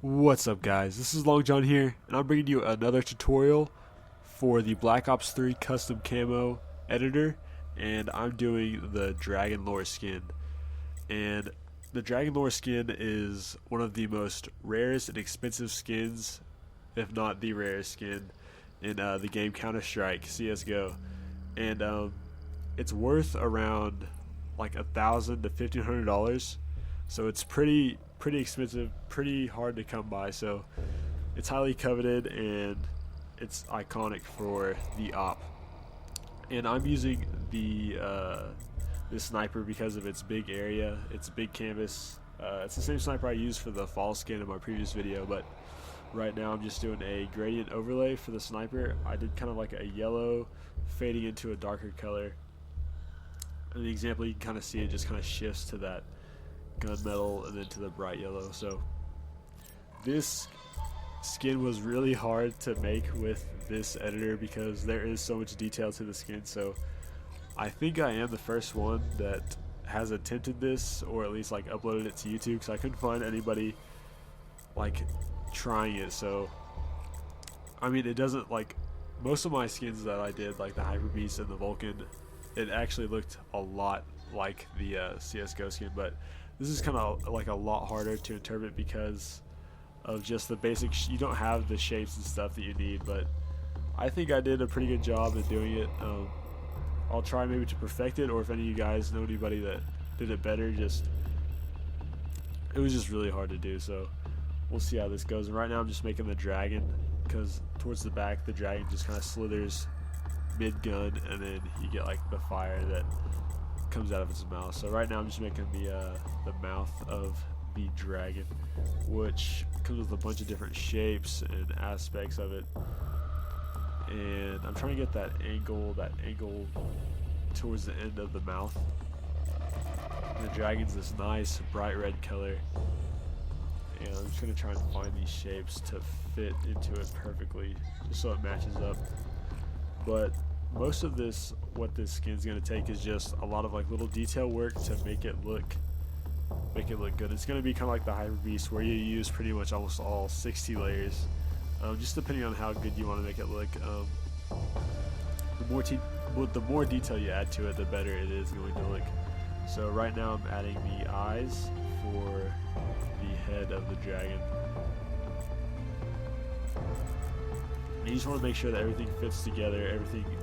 What's up guys, this is Long John here, and I'm bringing you another tutorial for the Black Ops 3 custom camo editor, and I'm doing the Dragon Lore skin. And the Dragon Lore skin is one of the most rarest and expensive skins, if not the rarest skin, in the game Counter-Strike, CSGO. And it's worth around like $1,000 to $1,500, so it's pretty expensive, pretty hard to come by. So it's highly coveted and it's iconic for the op. And I'm using the sniper because of its big area, its big canvas. It's the same sniper I used for the fall skin in my previous video, but right now I'm just doing a gradient overlay for the sniper. I did kind of like a yellow fading into a darker color. In the example, you can kind of see it just kind of shifts to that gunmetal and then to the bright yellow. So this skin was really hard to make with this editor because there is so much detail to the skin. So I think I am the first one that has attempted this, or at least like uploaded it to YouTube, because I couldn't find anybody like trying it. So I mean, it doesn't, like most of my skins that I did, like the Hyper Beast and the Vulcan, it actually looked a lot like the CSGO skin, but this is kind of like a lot harder to interpret because of just the basic you don't have the shapes and stuff that you need. But I think I did a pretty good job at doing it. I'll try maybe to perfect it, or if any of you guys know anybody that did it better, it was just really hard to do. So we'll see how this goes. And right now I'm just making the dragon, because towards the back the dragon just kind of slithers mid-gun, and then you get like the fire that comes out of its mouth. So right now I'm just making the mouth of the dragon, which comes with a bunch of different shapes and aspects of it. And I'm trying to get that angle towards the end of the mouth. And the dragon's this nice bright red color, and I'm just gonna try and find these shapes to fit into it perfectly, just so it matches up. But most of this, what this skin's gonna take, is just a lot of like little detail work to make it look good. It's gonna be kind of like the Hyper Beast, where you use pretty much almost all 60 layers, just depending on how good you want to make it look. The more detail you add to it, the better it is going to look. So right now I'm adding the eyes for the head of the dragon. You just want to make sure that everything fits together,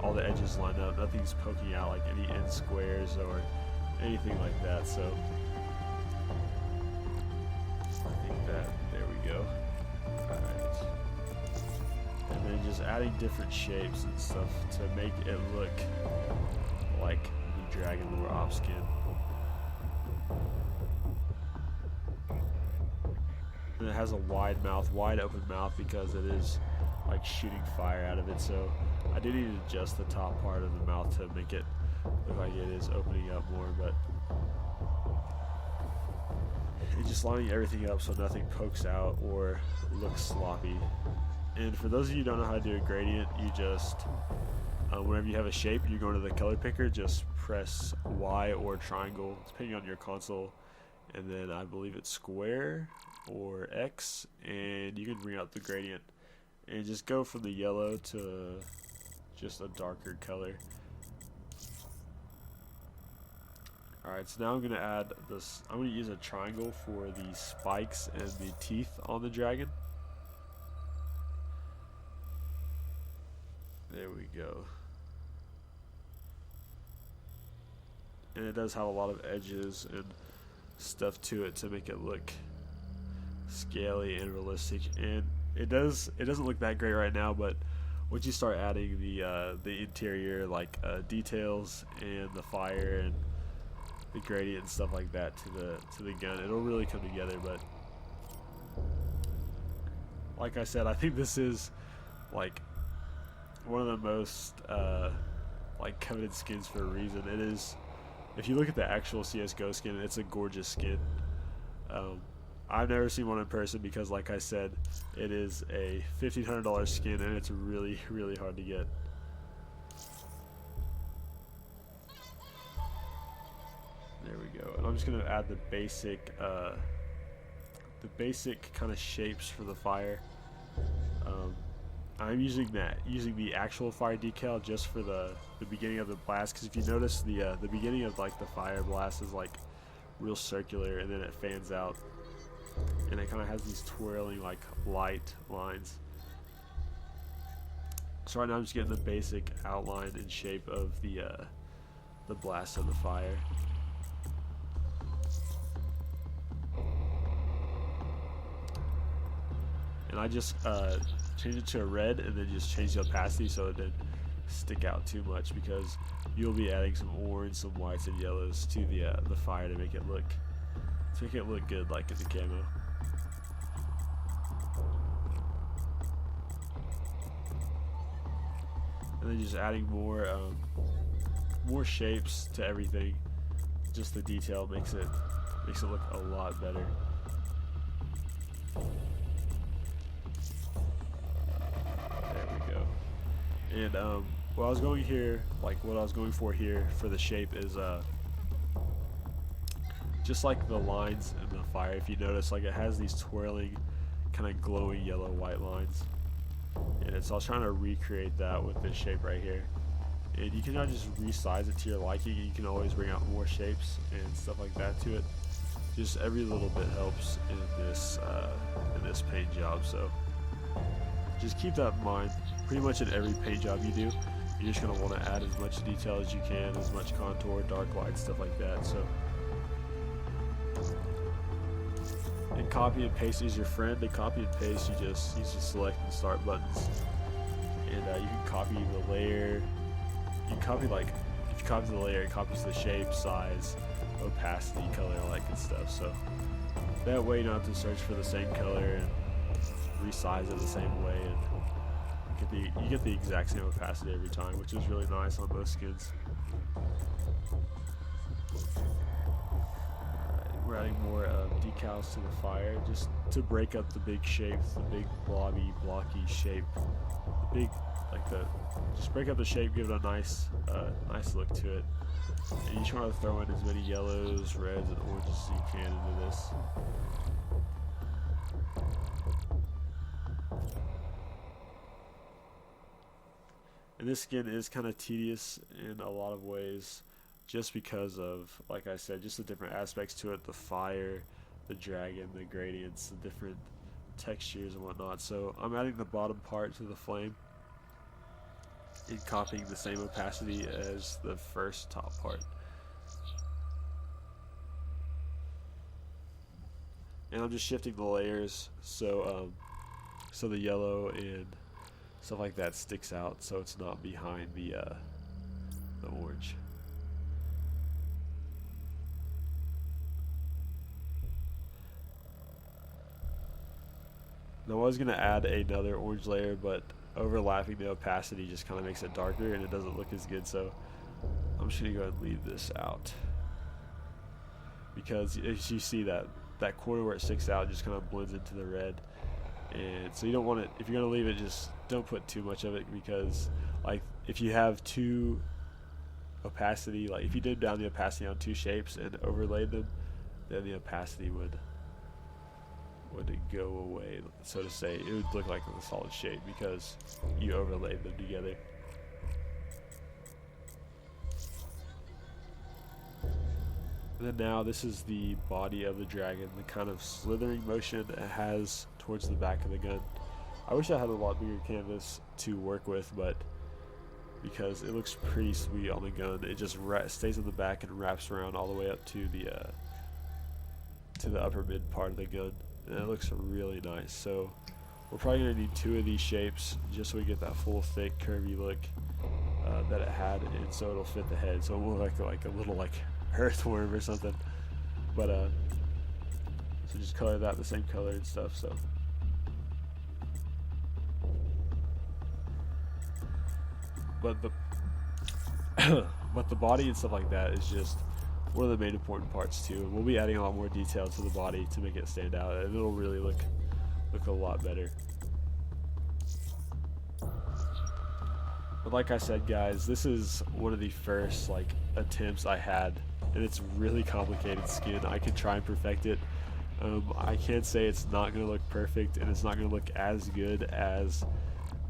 all the edges line up, nothing's poking out like any end squares or anything like that. So I think that, there we go. Alright. And then just adding different shapes and stuff to make it look like the Dragon Lore op skin. And it has a wide open mouth, because it is like shooting fire out of it. So I do need to adjust the top part of the mouth to make it look like it is opening up more, but it's just lining everything up so nothing pokes out or looks sloppy. And for those of you who don't know how to do a gradient, you just whenever you have a shape, you go to the color picker, just press Y or triangle depending on your console, and then I believe it's square or X, and you can bring out the gradient and just go from the yellow to just a darker color. Alright, so now I'm going to add this. I'm going to use a triangle for the spikes and the teeth on the dragon. There we go. And it does have a lot of edges and stuff to it to make it look scaly and realistic. And it doesn't look that great right now, but once you start adding the interior details and the fire and the gradient and stuff like that to the gun, it'll really come together. But like I said, I think this is like one of the most like coveted skins for a reason. It is, if you look at the actual CSGO skin, it's a gorgeous skin. I've never seen one in person because, like I said, it is a $1,500 skin, and it's really hard to get. There we go. And I'm just going to add the basic the basic kind of shapes for the fire. Um, I'm using the actual fire decal just for the beginning of the blast, because if you notice the beginning of like the fire blast is like real circular, and then it fans out, and it kind of has these twirling like light lines. So right now I'm just getting the basic outline and shape of the blast of the fire. And I just changed it to a red, and then just changed the opacity so it didn't stick out too much, because you'll be adding some orange, some whites, and yellows to the fire to make it look good like in the camo. And then just adding more shapes to everything. Just the detail makes it look a lot better. There we go. And what I was going for here for the shape is just like the lines in the fire. If you notice, like it has these twirling, kind of glowing yellow white lines. And so I was trying to recreate that with this shape right here. And you can now just resize it to your liking. You can always bring out more shapes and stuff like that to it. Just every little bit helps in this paint job. So just keep that in mind. Pretty much in every paint job you do, you're just gonna want to add as much detail as you can, as much contour, dark light, stuff like that. So, and copy and paste is your friend. To copy and paste, you just select and start buttons, and you can copy the layer. You can copy, like, if you copy the layer, it copies the shape, size, opacity, color, all that good stuff. So that way you don't have to search for the same color and resize it the same way, and you get the exact same opacity every time, which is really nice on most skins. We're adding more decals to the fire, just to break up the big shapes, the big blobby, blocky shape. The big, just break up the shape, give it a nice look to it. And you just want to throw in as many yellows, reds, and oranges as you can into this. And this skin is kind of tedious in a lot of ways, just because of, like I said, just the different aspects to it, the fire, the dragon, the gradients, the different textures and whatnot. So I'm adding the bottom part to the flame and copying the same opacity as the first top part. And I'm just shifting the layers so the yellow and stuff like that sticks out, so it's not behind the orange. Now I was going to add another orange layer, but overlapping the opacity just kind of makes it darker and it doesn't look as good, so I'm just going to go ahead and leave this out. Because as you see, that corner where it sticks out just kind of blends into the red. And so you don't want it, if you're going to leave it, just don't put too much of it, because like if you have two opacity, like if you did down the opacity on two shapes and overlaid them, then the opacity would go away, so to say. It would look like a solid shape because you overlaid them together. And then now this is the body of the dragon, the kind of slithering motion it has towards the back of the gun. I wish I had a lot bigger canvas to work with, but because it looks pretty sweet on the gun, it just stays in the back and wraps around all the way up to the upper mid part of the gun, and it looks really nice. So we're probably going to need two of these shapes just so we get that full thick curvy look that it had, and so it'll fit the head, so it will look like a little like earthworm or something. But so just color that the same color and stuff. So but the body and stuff like that is just one of the main important parts too, and we'll be adding a lot more detail to the body to make it stand out, and it'll really look a lot better. But like I said, guys, this is one of the first attempts I had, and it's really complicated skin. I could try and perfect it, I can't say it's not going to look perfect, and it's not going to look as good as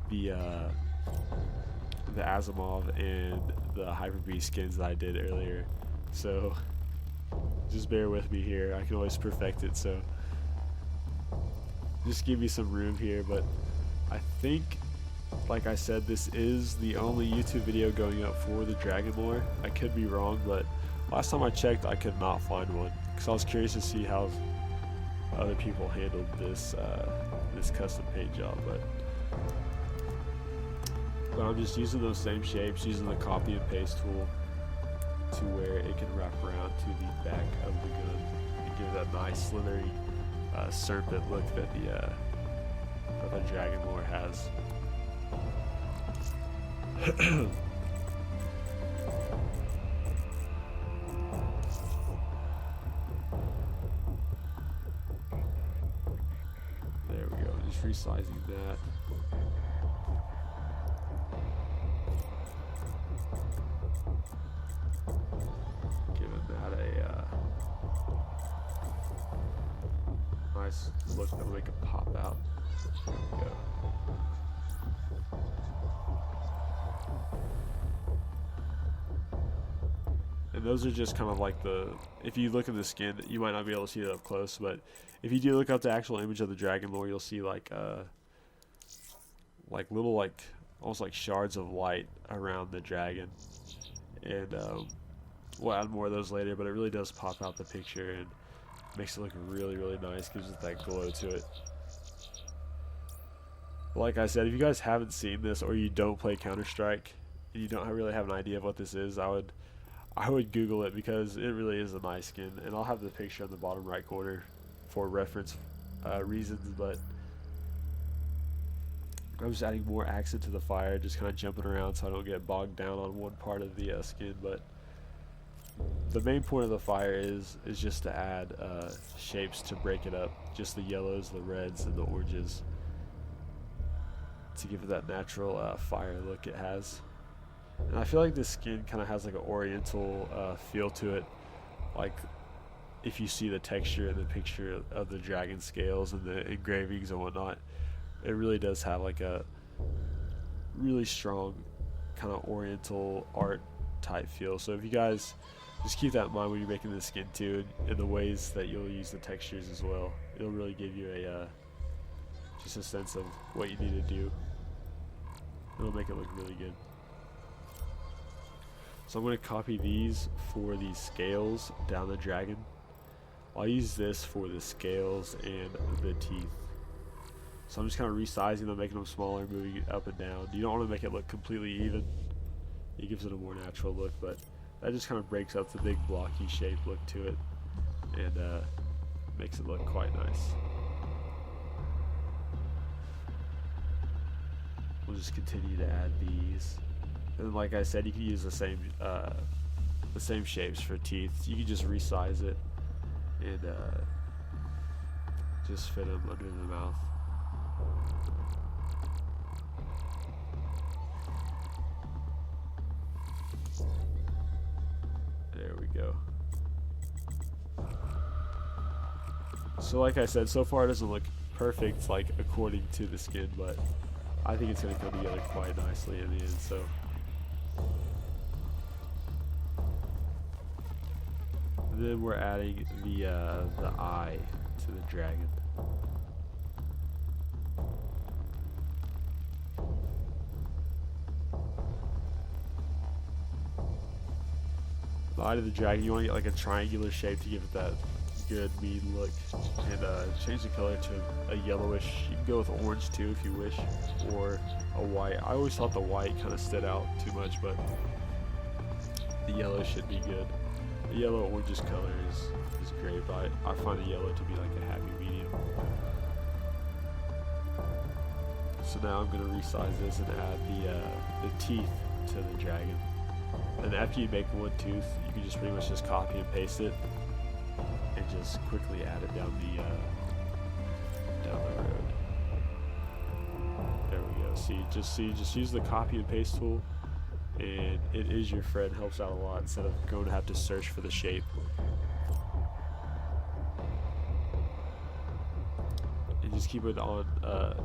the Asimov and the Hyper Beast skins that I did earlier. So just bear with me here. I can always perfect it, so just give me some room here. But I think, like I said, this is the only YouTube video going up for the Dragon lore. I could be wrong, but last time I checked, I could not find one because I was curious to see how other people handled this this custom paint job. But I'm just using those same shapes, using the copy and paste tool to where it can wrap around to the back of the gun and give that nice slithery serpent look that the Dragon lore has. There we go, just resizing that. Giving that a nice look that'll make it pop out. There we go. And those are just kind of like if you look at the skin, you might not be able to see it up close, but if you do look up the actual image of the Dragon lore, you'll see like little almost like shards of light around the dragon. And we'll add more of those later, but it really does pop out the picture and makes it look really, really nice, gives it that glow to it. Like I said, if you guys haven't seen this or you don't play Counter-Strike and you don't really have an idea of what this is, I would Google it because it really is a nice skin, and I'll have the picture on the bottom right corner for reference reasons. But I'm just adding more accent to the fire, just kind of jumping around so I don't get bogged down on one part of the skin. But the main point of the fire is just to add shapes to break it up, just the yellows, the reds, and the oranges, to give it that natural fire look it has. And I feel like this skin kind of has like an oriental feel to it, like if you see the texture in the picture of the dragon scales and the engravings and whatnot, it really does have like a really strong kind of oriental art type feel. So if you guys just keep that in mind when you're making this skin too, and the ways that you'll use the textures as well, it'll really give you just a sense of what you need to do. It'll make it look really good. So I'm going to copy these for the scales down the dragon. I'll use this for the scales and the teeth. So I'm just kind of resizing them, making them smaller, moving it up and down. You don't want to make it look completely even. It gives it a more natural look, but that just kind of breaks up the big blocky shape look to it and makes it look quite nice. We'll just continue to add these. And like I said, you can use the same shapes for teeth. You can just resize it and just fit them under the mouth. There we go. So like I said, so far it doesn't look perfect like according to the skin, but I think it's going to come together quite nicely in the end. So then we're adding the eye to the dragon. The eye of the dragon, you want to get like a triangular shape to give it that good mean look, and change the color to a yellowish. You can go with orange too if you wish, or a white. I always thought the white kind of stood out too much, but the yellow should be good. The yellow oranges color is great, but I find the yellow to be like a happy medium. So now I'm going to resize this and add the teeth to the dragon. And after you make one tooth, you can just pretty much just copy and paste it and just quickly add it down the road. There we go. Just use the copy and paste tool, and it is your friend. Helps out a lot instead of going to have to search for the shape. just keep it on,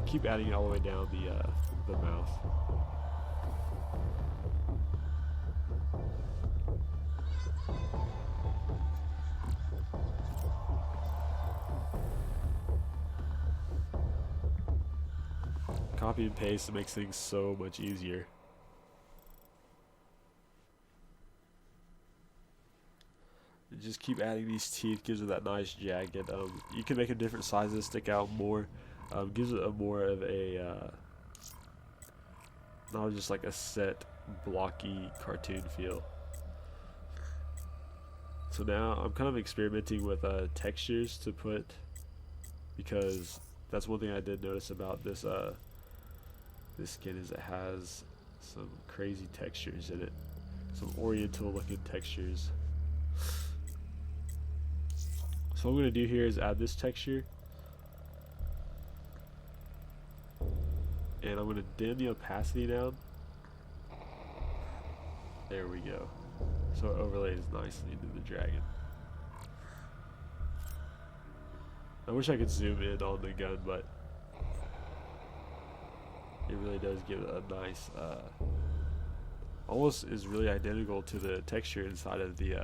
keep adding it all the way down the mouth. Copy and paste, it makes things so much easier. And just keep adding these teeth, gives it that nice jagged. You can make them different sizes, stick out more. Gives it a more of a not just like a set blocky cartoon feel. So now I'm kind of experimenting with textures to put, because that's one thing I did notice about this this skin is it has some crazy textures in it, some oriental looking textures. So what I'm going to do here is add this texture, and I'm going to dim the opacity down. There we go. So it overlays nicely into the dragon. I wish I could zoom in on the gun, but it really does give it a nice, almost is really identical to the texture inside of the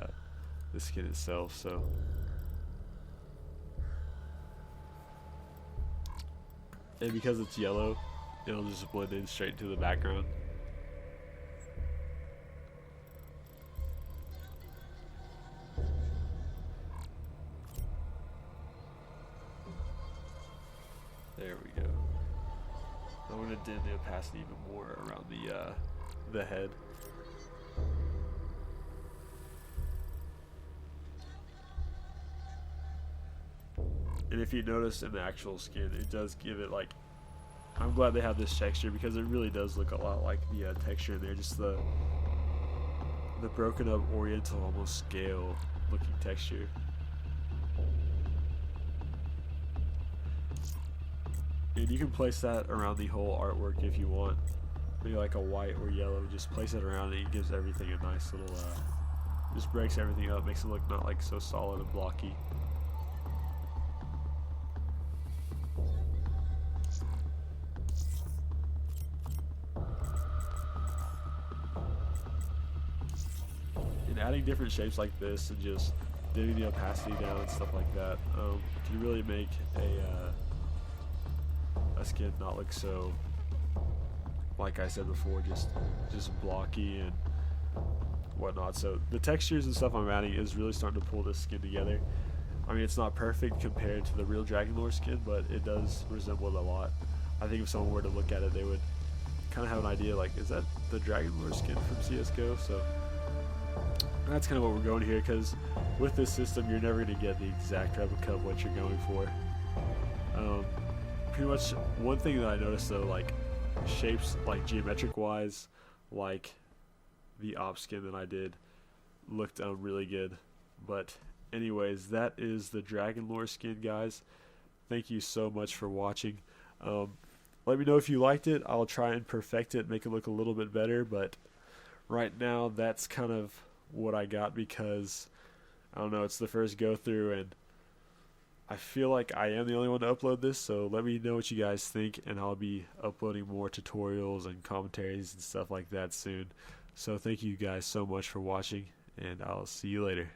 skin itself. So and because it's yellow, it'll just blend in straight into the background. There we go. I'm going to dim the opacity even more around the head. And if you notice in the actual skin, it does give it like, I'm glad they have this texture because it really does look a lot like the texture in there, just the broken up oriental almost scale looking texture. And you can place that around the whole artwork if you want. Maybe like a white or yellow, just place it around it. It gives everything a nice little, just breaks everything up, makes it look not like so solid and blocky. And adding different shapes like this and just dimming the opacity down and stuff like that can really make a skin not look so, like I said before, just blocky and whatnot. So the textures and stuff I'm adding is really starting to pull this skin together. I mean, it's not perfect compared to the real Dragon Lore skin, but it does resemble it a lot. I think if someone were to look at it, they would kind of have an idea, like, is that the Dragon Lore skin from CSGO? So that's kind of what we're going here, because with this system, you're never going to get the exact replica of what you're going for. Pretty much one thing that I noticed though, like shapes, like geometric wise, like the op skin that I did looked really good. But anyways, that is the Dragon Lore skin, guys. Thank you so much for watching. Let me know if you liked it. I'll try and perfect it, make it look a little bit better, but right now that's kind of what I got, because I don't know, it's the first go through and I feel like I am the only one to upload this, so let me know what you guys think, and I'll be uploading more tutorials and commentaries and stuff like that soon. So thank you guys so much for watching, and I'll see you later.